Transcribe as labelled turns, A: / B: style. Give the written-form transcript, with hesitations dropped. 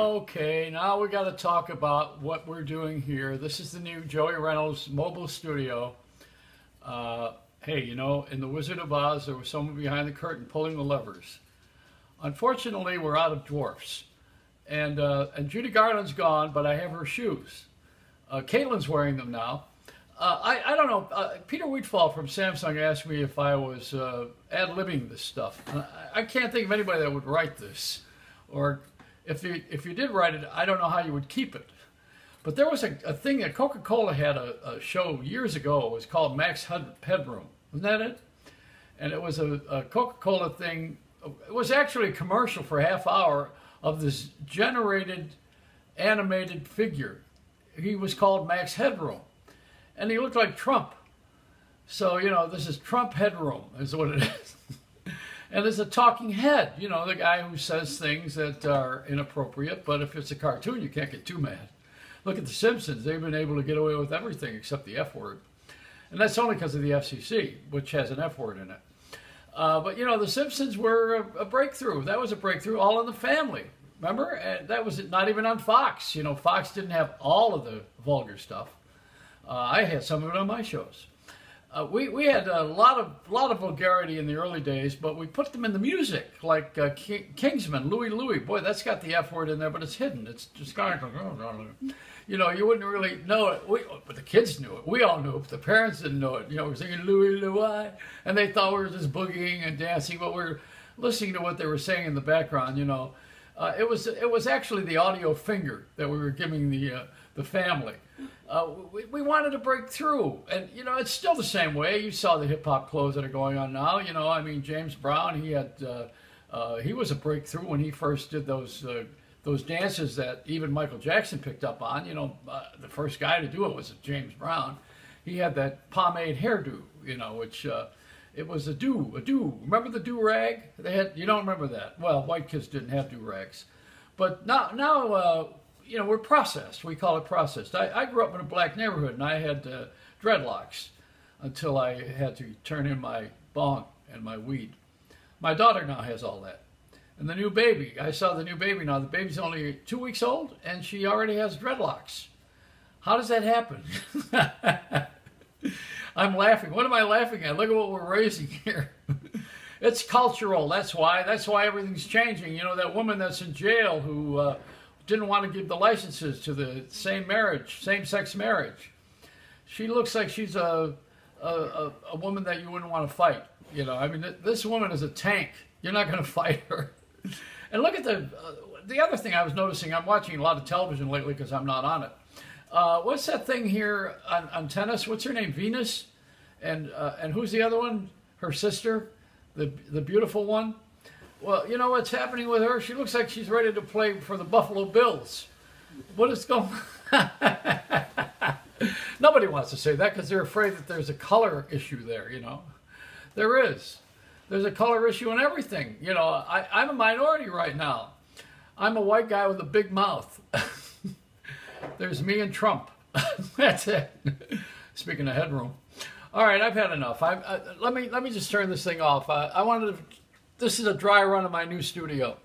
A: Okay, now we got to talk about what we're doing here. This is the new Joey Reynolds mobile studio. Hey, you know, in The Wizard of Oz, there was someone behind the curtain pulling the levers. Unfortunately, we're out of dwarfs. And Judy Garland's gone, but I have her shoes. Caitlin's wearing them now. I don't know. Peter Wheatfall from Samsung asked me if I was ad-libbing this stuff. I can't think of anybody that would write this. Or if you did write it, I don't know how you would keep it. But there was a thing that Coca-Cola had a show years ago. It was called Max Headroom. Wasn't that it? And it was a Coca-Cola thing. It was actually a commercial for a half hour of this generated animated figure. He was called Max Headroom. And he looked like Trump. So, you know, this is Trump Headroom is what it is. And there's a talking head, you know, the guy who says things that are inappropriate, but if it's a cartoon, you can't get too mad. Look at The Simpsons. They've been able to get away with everything except the F word. And that's only because of the FCC, which has an F word in it. But, you know, The Simpsons were a breakthrough. That was a breakthrough, All in the Family. Remember? And that was not even on Fox. You know, Fox didn't have all of the vulgar stuff. I had some of it on my shows. We had a lot of vulgarity in the early days, but we put them in the music, like Kingsman, Louie Louie. Boy, that's got the F word in there, but it's hidden. It's just kind of, you know, you wouldn't really know it. But the kids knew it. We all knew it, but the parents didn't know it. You know, we're singing Louie Louie, and they thought we were just boogieing and dancing, but we were listening to what they were saying in the background. You know, it was actually the audio finger that we were giving the family. We wanted to break through, and you know it's still the same way. You saw the hip hop clothes that are going on now. You know, I mean James Brown, he was a breakthrough when he first did those dances that even Michael Jackson picked up on. You know, the first guy to do it was James Brown. He had that pomade hairdo, you know, which it was a do. Remember the do rag? They had. You don't remember that? Well, white kids didn't have do rags, but now. You know, we're processed. We call it processed. I grew up in a black neighborhood, and I had dreadlocks until I had to turn in my bong and my weed. My daughter now has all that. And the new baby, I saw the new baby now. The baby's only 2 weeks old, and she already has dreadlocks. How does that happen? I'm laughing. What am I laughing at? Look at what we're raising here. It's cultural. That's why everything's changing. You know, that woman that's in jail who... didn't want to give the licenses to the same-sex marriage. She looks like she's a woman that you wouldn't want to fight. You know, I mean, this woman is a tank. You're not going to fight her. And look at the other thing I was noticing. I'm watching a lot of television lately because I'm not on it. What's that thing here on tennis? What's her name? Venus? And who's the other one? Her sister, the beautiful one. Well, you know what's happening with her? She looks like she's ready to play for the Buffalo Bills. What is going on? Nobody wants to say that because they're afraid that there's a color issue there, you know. There is. There's a color issue in everything. You know, I'm a minority right now. I'm a white guy with a big mouth. There's me and Trump. That's it. Speaking of headroom. All right, I've had enough. Let me just turn this thing off. This is a dry run of my new studio.